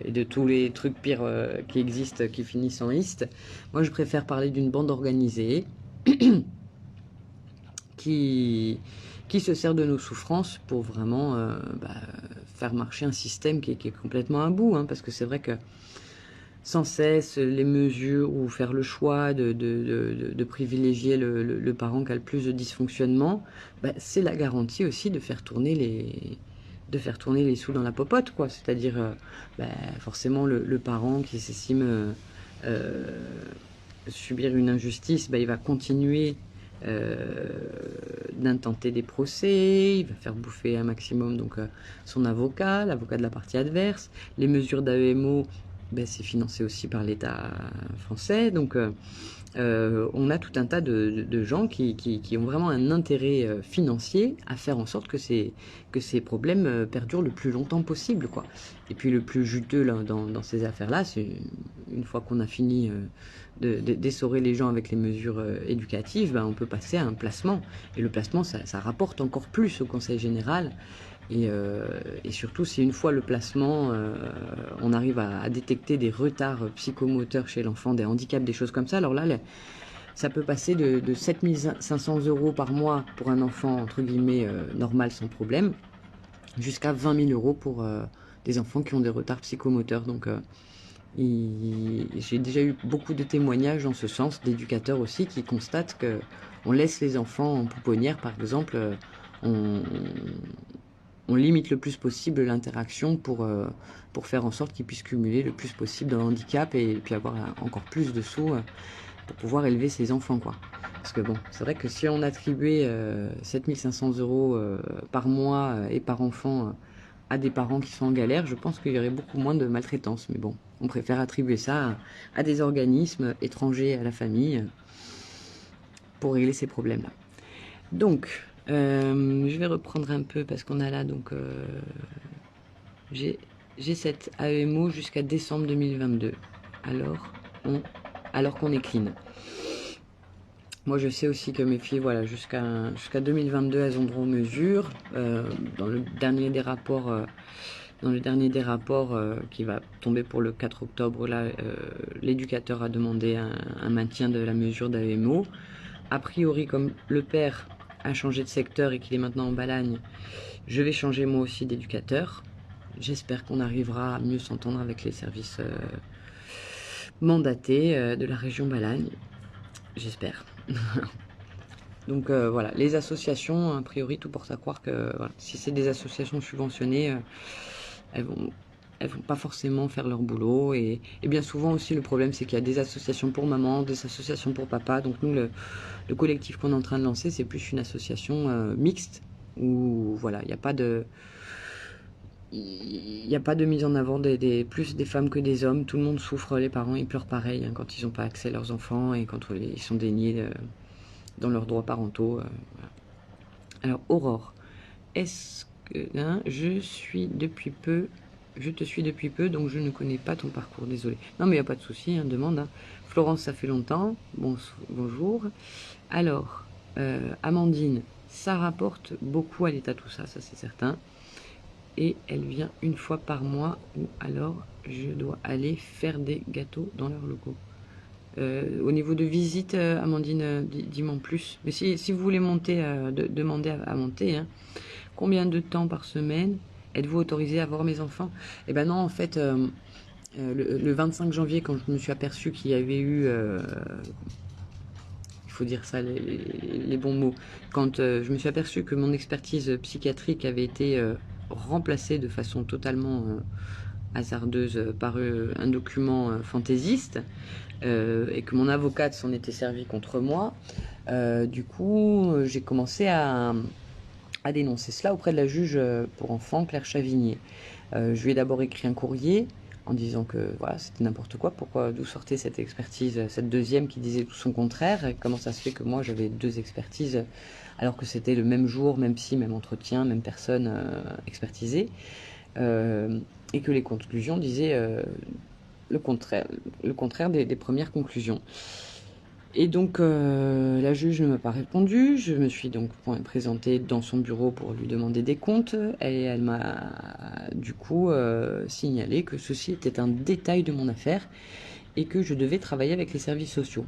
et de tous les trucs pires qui existent, qui finissent en iste. Moi, je préfère parler d'une bande organisée qui se sert de nos souffrances pour vraiment faire marcher un système qui est complètement à bout, hein, parce que c'est vrai que sans cesse les mesures ou faire le choix de privilégier le parent qui a le plus de dysfonctionnement, c'est la garantie aussi de faire tourner les sous dans la popote, quoi. C'est-à-dire forcément le parent qui s'estime subir une injustice, il va continuer d'intenter des procès, il va faire bouffer un maximum donc son avocat, l'avocat de la partie adverse, les mesures d'AEMO, c'est financé aussi par l'État français, donc on a tout un tas de gens qui ont vraiment un intérêt financier à faire en sorte que ces problèmes perdurent le plus longtemps possible, quoi. Et puis le plus juteux là, dans ces affaires-là, c'est une fois qu'on a fini d'essorer les gens avec les mesures éducatives, on peut passer à un placement. Et le placement, ça rapporte encore plus au Conseil général. Et surtout, si une fois le placement, on arrive à détecter des retards psychomoteurs chez l'enfant, des handicaps, des choses comme ça, alors là, ça peut passer de 7 500 € par mois pour un enfant, entre guillemets, normal, sans problème, jusqu'à 20 000 € pour des enfants qui ont des retards psychomoteurs. Donc, j'ai déjà eu beaucoup de témoignages en ce sens, d'éducateurs aussi, qui constatent qu'on laisse les enfants en pouponnière, par exemple, on limite le plus possible l'interaction pour faire en sorte qu'ils puissent cumuler le plus possible dans le handicap et puis avoir encore plus de sous pour pouvoir élever ses enfants, quoi. Parce que bon, c'est vrai que si on attribuait 7500 € par mois et par enfant à des parents qui sont en galère, je pense qu'il y aurait beaucoup moins de maltraitance. Mais bon, on préfère attribuer ça à des organismes étrangers à la famille pour régler ces problèmes-là. Donc, je vais reprendre un peu parce qu'on a là, donc, j'ai cette AEMO jusqu'à décembre 2022. Alors qu'on est clean. Moi, je sais aussi que mes filles, voilà, jusqu'à 2022, elles ont droit aux mesures. Dans le dernier des rapports, qui va tomber pour le 4 octobre, là, l'éducateur a demandé un maintien de la mesure d'AEMO. A priori, comme le père a changé de secteur et qu'il est maintenant en Balagne, je vais changer moi aussi d'éducateur. J'espère qu'on arrivera à mieux s'entendre avec les services mandatés de la région Balagne. J'espère. Donc voilà, les associations, a priori, tout porte à croire que voilà, si c'est des associations subventionnées, elles vont pas forcément faire leur boulot. Et bien souvent aussi, le problème, c'est qu'il y a des associations pour maman, des associations pour papa. Donc nous, le collectif qu'on est en train de lancer, c'est plus une association mixte, où voilà, il n'y a pas de... Il n'y a pas de mise en avant plus des femmes que des hommes. Tout le monde souffre, les parents, ils pleurent pareil quand ils n'ont pas accès à leurs enfants et quand ils sont déniés dans leurs droits parentaux. Voilà. Alors, Aurore, est-ce que hein, je te suis depuis peu, donc je ne connais pas ton parcours, désolé. Non, mais il n'y a pas de souci, demande. Florence, ça fait longtemps. Bonjour. Alors, Amandine, ça rapporte beaucoup à l'État, tout ça, ça c'est certain. Et elle vient une fois par mois, ou alors je dois aller faire des gâteaux dans leur locaux. Au niveau de visite, Amandine, dis-moi en plus. Mais si vous voulez monter, demandez à monter. Hein. Combien de temps par semaine êtes-vous autorisé à voir mes enfants? Eh ben non, en fait, le 25 janvier, quand je me suis aperçue qu'il y avait eu... il faut dire ça, les bons mots. Quand je me suis aperçue que mon expertise psychiatrique avait été remplacée de façon totalement hasardeuse par un document fantaisiste, et que mon avocate s'en était servie contre moi, du coup, j'ai commencé à dénoncer cela auprès de la juge pour enfants, Claire Chavigné. Je lui ai d'abord écrit un courrier en disant que voilà, c'était n'importe quoi, d'où sortait cette expertise, cette deuxième qui disait tout son contraire, et comment ça se fait que moi j'avais 2 expertises alors que c'était le même jour, même psy, même entretien, même personne expertisée, et que les conclusions disaient le contraire des premières conclusions. Et donc la juge ne m'a pas répondu. Je me suis donc présentée dans son bureau pour lui demander des comptes. Et elle m'a du coup signalé que ceci était un détail de mon affaire et que je devais travailler avec les services sociaux.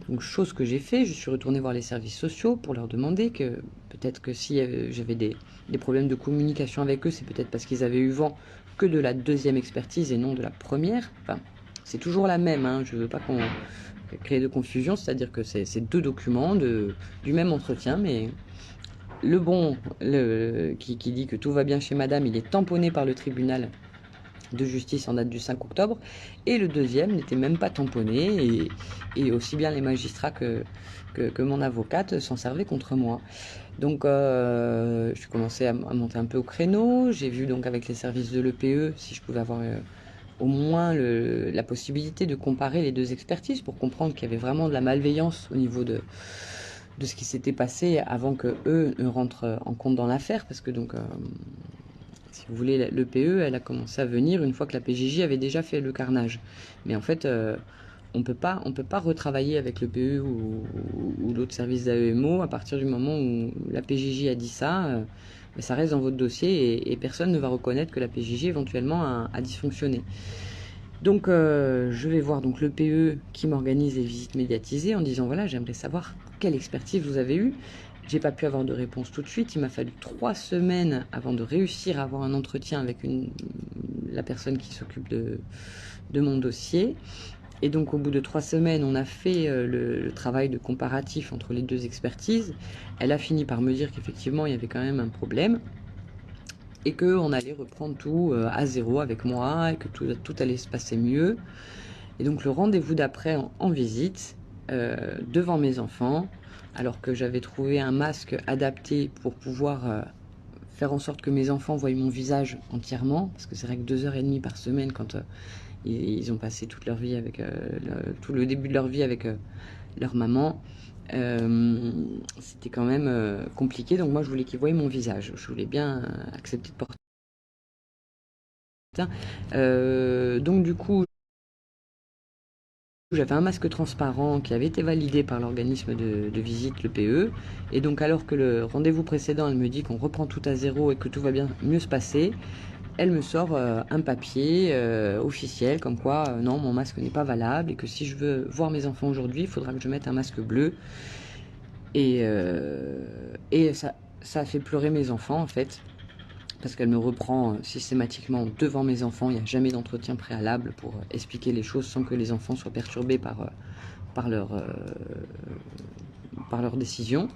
Donc chose que j'ai fait, je suis retournée voir les services sociaux pour leur demander que peut-être que si j'avais des problèmes de communication avec eux, c'est peut-être parce qu'ils avaient eu vent que de la deuxième expertise et non de la première. Enfin, c'est toujours la même, hein. Je ne veux pas qu'on créer de confusion, c'est-à-dire que c'est 2 documents du même entretien, mais le bon qui dit que tout va bien chez madame, il est tamponné par le tribunal de justice en date du 5 octobre, et le deuxième n'était même pas tamponné, et aussi bien les magistrats que mon avocate s'en servaient contre moi. Donc je suis commencé à monter un peu au créneau, j'ai vu donc avec les services de l'EPE si je pouvais avoir au moins la possibilité de comparer les 2 expertises pour comprendre qu'il y avait vraiment de la malveillance au niveau de ce qui s'était passé avant que eux ne rentrent en compte dans l'affaire, parce que donc si vous voulez, l'EPE, elle a commencé à venir une fois que la PJJ avait déjà fait le carnage. Mais en fait, on peut pas retravailler avec l'EPE ou l'autre service d'AEMO à partir du moment où la PJJ a dit ça. Mais ça reste dans votre dossier et personne ne va reconnaître que la PJJ éventuellement a dysfonctionné. Donc je vais voir donc l'EPE qui m'organise les visites médiatisées en disant voilà, j'aimerais savoir quelle expertise vous avez eue. J'ai pas pu avoir de réponse tout de suite. Il m'a fallu 3 semaines avant de réussir à avoir un entretien avec la personne qui s'occupe de mon dossier. Et donc au bout de 3 semaines, on a fait le travail de comparatif entre les deux expertises. Elle a fini par me dire qu'effectivement, il y avait quand même un problème et qu'on allait reprendre tout à zéro avec moi et que tout allait se passer mieux. Et donc le rendez-vous d'après en visite, devant mes enfants, alors que j'avais trouvé un masque adapté pour pouvoir faire en sorte que mes enfants voient mon visage entièrement, parce que c'est vrai que 2h30 par semaine, quand ils ont passé toute leur vie avec tout le début de leur vie avec leur maman, c'était quand même compliqué. Donc moi, je voulais qu'ils voient mon visage. Je voulais bien accepter de porter. Donc du coup, j'avais un masque transparent qui avait été validé par l'organisme de visite, le PE. Et donc alors que le rendez-vous précédent, elle me dit qu'on reprend tout à zéro et que tout va bien mieux se passer, elle me sort un papier officiel comme quoi non, mon masque n'est pas valable et que si je veux voir mes enfants aujourd'hui, il faudra que je mette un masque bleu. Et ça a fait pleurer mes enfants en fait, parce qu'elle me reprend systématiquement devant mes enfants. Il n'y a jamais d'entretien préalable pour expliquer les choses sans que les enfants soient perturbés par leur décision.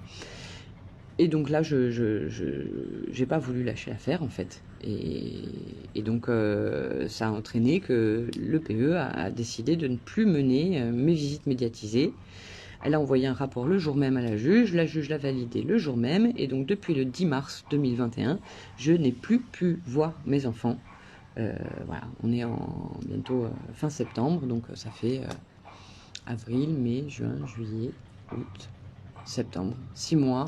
Et donc là, je n'ai pas voulu lâcher l'affaire en fait. Et donc ça a entraîné que le PE a décidé de ne plus mener mes visites médiatisées. Elle a envoyé un rapport le jour même à la juge l'a validé le jour même, et donc depuis le 10 mars 2021, je n'ai plus pu voir mes enfants. Voilà, on est bientôt fin septembre, donc ça fait avril, mai, juin, juillet, août, septembre, 6 mois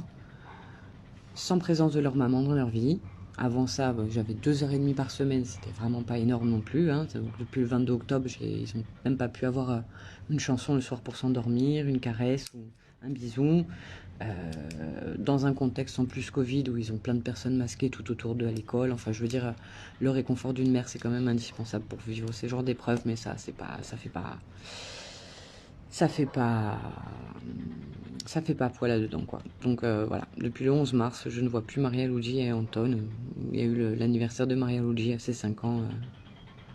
sans présence de leur maman dans leur vie. Avant ça, j'avais 2h30 par semaine, c'était vraiment pas énorme non plus. Hein. Depuis le 22 octobre, ils n'ont même pas pu avoir une chanson le soir pour s'endormir, une caresse ou un bisou. Dans un contexte en plus Covid où ils ont plein de personnes masquées tout autour d'eux à l'école. Enfin, je veux dire, le réconfort d'une mère, c'est quand même indispensable pour vivre ces genres d'épreuves, mais ça fait pas poil là-dedans, quoi. Donc voilà, depuis le 11 mars, je ne vois plus Maria Luigi et Anton. Il y a eu l'anniversaire de Maria Luigi à ses 5 ans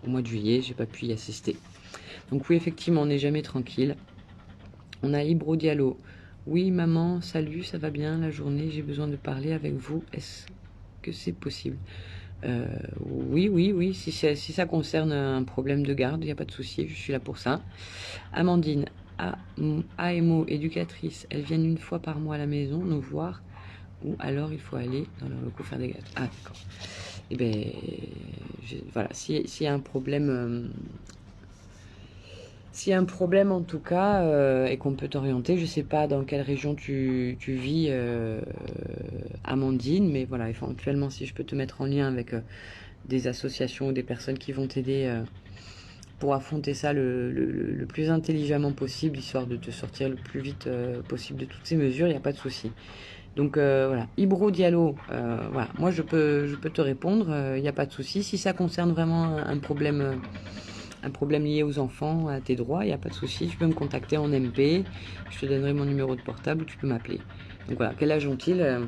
au mois de juillet, j'ai pas pu y assister. Donc oui, effectivement, on n'est jamais tranquille. On a Ibro Diallo. Oui, maman, salut, ça va bien la journée, j'ai besoin de parler avec vous. Est-ce que c'est possible? Oui, si ça concerne un problème de garde, il n'y a pas de souci, je suis là pour ça. Amandine, AMO, éducatrice, elles viennent une fois par mois à la maison nous voir, ou alors il faut aller dans leur locaux faire des gâteaux. Ah, d'accord. Et ben, voilà, s'il y a un problème, s'il y a un problème en tout cas, et qu'on peut t'orienter, je sais pas dans quelle région tu vis, Amandine, mais voilà, éventuellement si je peux te mettre en lien avec des associations ou des personnes qui vont t'aider pour affronter ça le plus intelligemment possible, histoire de te sortir le plus vite possible de toutes ces mesures, il n'y a pas de souci. Donc voilà, Ibro Diallo, voilà, moi je peux te répondre, il n'y a pas de souci. Si ça concerne vraiment un problème lié aux enfants, à tes droits, il n'y a pas de souci, tu peux me contacter en MP, je te donnerai mon numéro de portable, tu peux m'appeler. Donc voilà, quel âge ont-ils?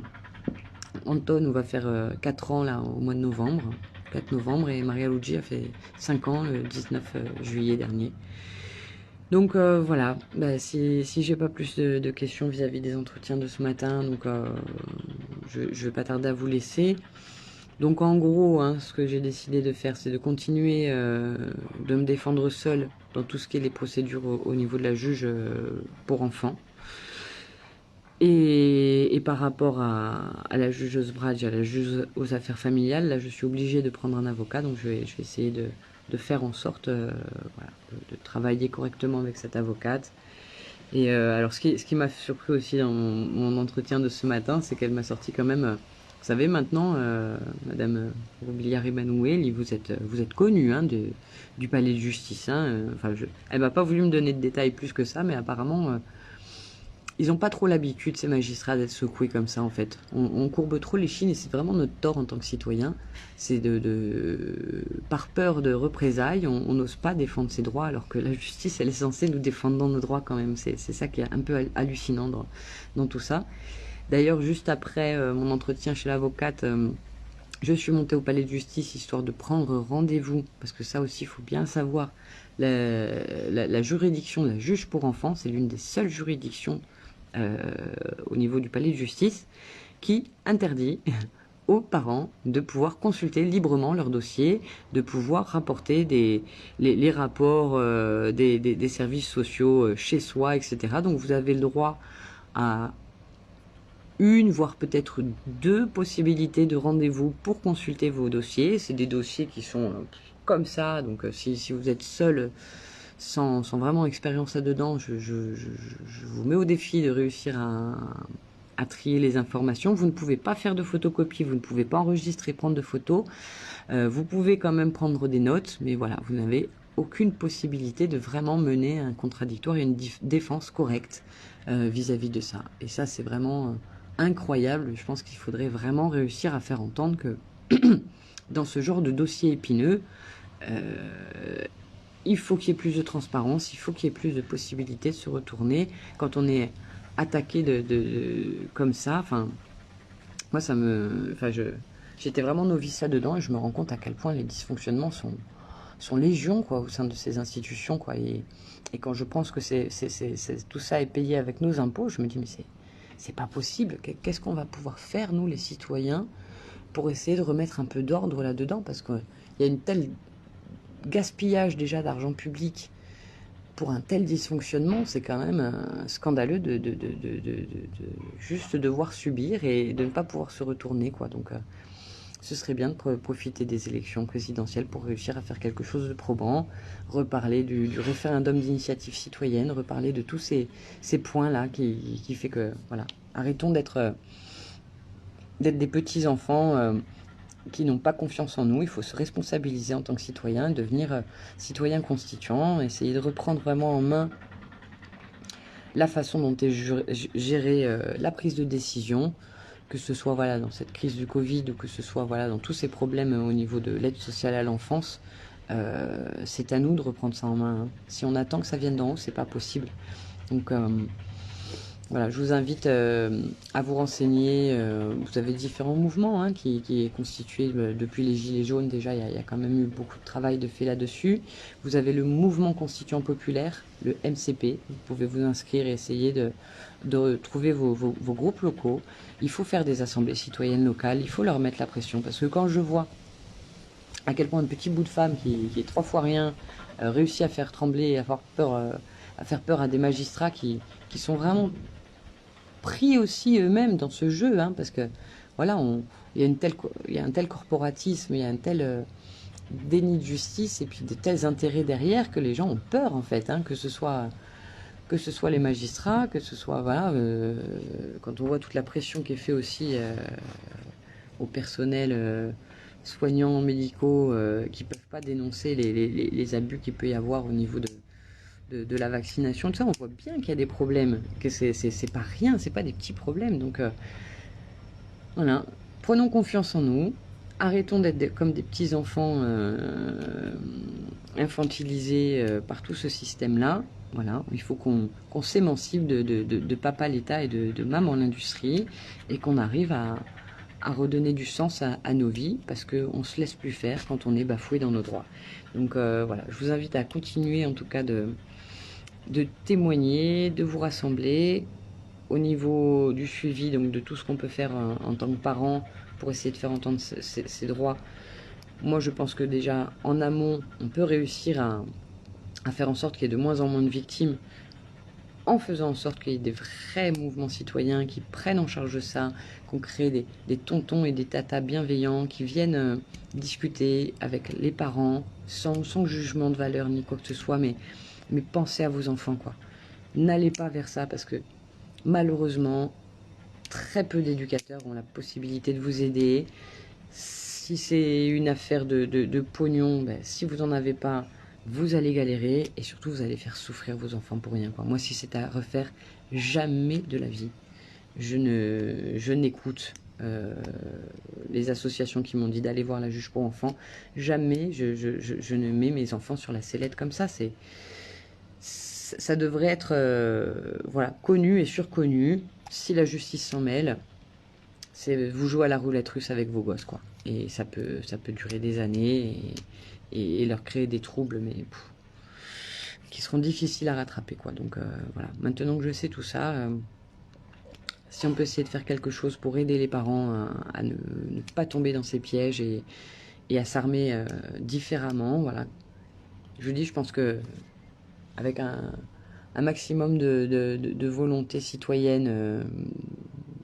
Anton va faire 4 ans là au mois de novembre, 4 novembre, et Maria Luigi a fait 5 ans le 19 juillet dernier. Donc voilà, si j'ai pas plus de questions vis-à-vis des entretiens de ce matin, donc je vais pas tarder à vous laisser. Donc en gros, hein, ce que j'ai décidé de faire, c'est de continuer de me défendre seule dans tout ce qui est les procédures au niveau de la juge pour enfants. Et par rapport à la juge Osbradj, à la juge aux affaires familiales, là je suis obligée de prendre un avocat, donc je vais essayer de faire en sorte voilà, de travailler correctement avec cette avocate. Et alors ce qui m'a surpris aussi dans mon entretien de ce matin, c'est qu'elle m'a sorti quand même, vous savez maintenant, Madame Roubiliard Emanoueli, vous êtes connue hein, du palais de justice. Hein, enfin, elle m'a pas voulu me donner de détails plus que ça, mais apparemment ils n'ont pas trop l'habitude, ces magistrats, d'être secoués comme ça, en fait. On courbe trop les chines et c'est vraiment notre tort en tant que citoyen. C'est par peur de représailles, on n'ose pas défendre ses droits, alors que la justice, elle est censée nous défendre dans nos droits quand même. C'est ça qui est un peu hallucinant dans tout ça. D'ailleurs, juste après mon entretien chez l'avocate, je suis montée au palais de justice histoire de prendre rendez-vous, parce que ça aussi, il faut bien savoir la juridiction de la juge pour enfants, c'est l'une des seules juridictions au niveau du palais de justice qui interdit aux parents de pouvoir consulter librement leur dossier, de pouvoir rapporter les rapports des services sociaux chez soi, etc. Donc vous avez le droit à une, voire peut-être deux possibilités de rendez-vous pour consulter vos dossiers. C'est des dossiers qui sont comme ça, donc si vous êtes seul, sans vraiment expérience là-dedans, je vous mets au défi de réussir à trier les informations. Vous ne pouvez pas faire de photocopie, vous ne pouvez pas enregistrer, prendre de photos. Vous pouvez quand même prendre des notes, mais voilà, vous n'avez aucune possibilité de vraiment mener un contradictoire et une défense correcte vis-à-vis de ça. Et ça, c'est vraiment incroyable. Je pense qu'il faudrait vraiment réussir à faire entendre que dans ce genre de dossier épineux, il faut qu'il y ait plus de transparence, il faut qu'il y ait plus de possibilités de se retourner quand on est attaqué comme ça. Enfin, moi, j'étais vraiment novice là-dedans et je me rends compte à quel point les dysfonctionnements sont légion, quoi, au sein de ces institutions, quoi. Et quand je pense que tout ça est payé avec nos impôts, je me dis, mais c'est pas possible. Qu'est-ce qu'on va pouvoir faire, nous, les citoyens, pour essayer de remettre un peu d'ordre là-dedans? Parce qu'il y a une telle gaspillage déjà d'argent public pour un tel dysfonctionnement, c'est quand même scandaleux de juste devoir subir et de ne pas pouvoir se retourner, quoi. Donc, ce serait bien de profiter des élections présidentielles pour réussir à faire quelque chose de probant, reparler du référendum d'initiative citoyenne, reparler de tous ces points-là qui fait que, voilà, arrêtons d'être des petits-enfants qui n'ont pas confiance en nous. Il faut se responsabiliser en tant que citoyen, devenir citoyen constituant, essayer de reprendre vraiment en main la façon dont est gérée la prise de décision, que ce soit voilà, dans cette crise du Covid ou que ce soit voilà, dans tous ces problèmes au niveau de l'aide sociale à l'enfance. C'est à nous de reprendre ça en main. Hein. Si on attend que ça vienne d'en haut, c'est pas possible. Donc voilà, je vous invite à vous renseigner. Vous avez différents mouvements qui est constitué depuis les Gilets jaunes. Déjà, il y a quand même eu beaucoup de travail de fait là-dessus. Vous avez le mouvement constituant populaire, le MCP. Vous pouvez vous inscrire et essayer de trouver vos groupes locaux. Il faut faire des assemblées citoyennes locales. Il faut leur mettre la pression. Parce que quand je vois à quel point un petit bout de femme qui est 3 fois rien réussit à faire trembler, à faire peur à des magistrats qui sont vraiment pris aussi eux-mêmes dans ce jeu, parce que voilà, il y a un tel corporatisme, il y a un tel déni de justice et puis de tels intérêts derrière que les gens ont peur en fait, que ce soit les magistrats, que ce soit voilà, quand on voit toute la pression qui est faite aussi au personnel soignants médicaux qui peuvent pas dénoncer les abus qu'il peut y avoir au niveau de la vaccination, tout ça, on voit bien qu'il y a des problèmes, que c'est pas rien, c'est pas des petits problèmes. Donc voilà, prenons confiance en nous, arrêtons d'être comme des petits enfants infantilisés par tout ce système-là. Voilà, il faut qu'on s'émancipe de papa l'État et de maman l'industrie et qu'on arrive à redonner du sens à nos vies parce qu'on ne se laisse plus faire quand on est bafoué dans nos droits. Donc voilà, je vous invite à continuer en tout cas de témoigner, de vous rassembler au niveau du suivi, donc de tout ce qu'on peut faire en tant que parent pour essayer de faire entendre ces droits. Moi, je pense que déjà, en amont, on peut réussir à faire en sorte qu'il y ait de moins en moins de victimes en faisant en sorte qu'il y ait des vrais mouvements citoyens qui prennent en charge ça, qu'on crée des tontons et des tatas bienveillants qui viennent discuter avec les parents sans jugement de valeur ni quoi que ce soit, mais pensez à vos enfants, quoi. N'allez pas vers ça parce que malheureusement, très peu d'éducateurs ont la possibilité de vous aider. Si c'est une affaire de pognon, si vous n'en avez pas, vous allez galérer et surtout vous allez faire souffrir vos enfants pour rien, quoi. Moi, si c'est à refaire, jamais de la vie, je n'écoute les associations qui m'ont dit d'aller voir la juge pour enfants. Jamais je ne mets mes enfants sur la sellette comme ça. Ça devrait être voilà, connu et surconnu. Si la justice s'en mêle, c'est vous jouez à la roulette russe avec vos gosses, quoi. Et ça peut durer des années et leur créer des troubles, mais qui seront difficiles à rattraper, quoi. Donc voilà, maintenant que je sais tout ça, si on peut essayer de faire quelque chose pour aider les parents à ne pas tomber dans ces pièges et à s'armer différemment, voilà. Je vous dis, je pense que avec un maximum de volonté citoyenne,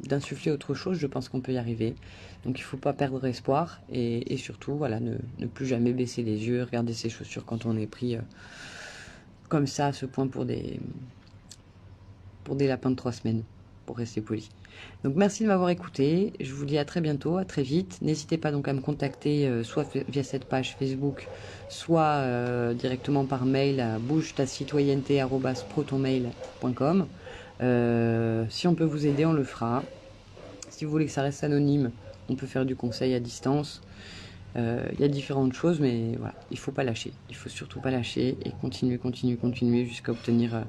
d'insuffler autre chose, je pense qu'on peut y arriver. Donc il ne faut pas perdre espoir et surtout, voilà, ne plus jamais baisser les yeux, regarder ses chaussures quand on est pris comme ça à ce point pour des lapins de 3 semaines, pour rester poli. Donc merci de m'avoir écouté, je vous dis à très bientôt, à très vite. N'hésitez pas donc à me contacter soit via cette page Facebook, soit directement par mail à bouge-ta-citoyenneté@protonmail.com. Si on peut vous aider, on le fera. Si vous voulez que ça reste anonyme, on peut faire du conseil à distance. Il y a différentes choses, mais voilà, il faut pas lâcher. Il faut surtout pas lâcher et continuer, continuer, continuer jusqu'à obtenir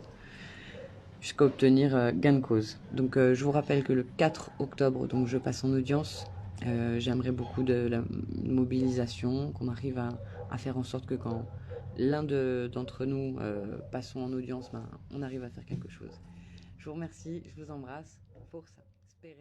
gain de cause. Donc je vous rappelle que le 4 octobre, donc je passe en audience. J'aimerais beaucoup de la mobilisation, qu'on arrive à faire en sorte que quand l'un d'entre nous passons en audience, ben, on arrive à faire quelque chose. Je vous remercie, je vous embrasse. Force, spérez.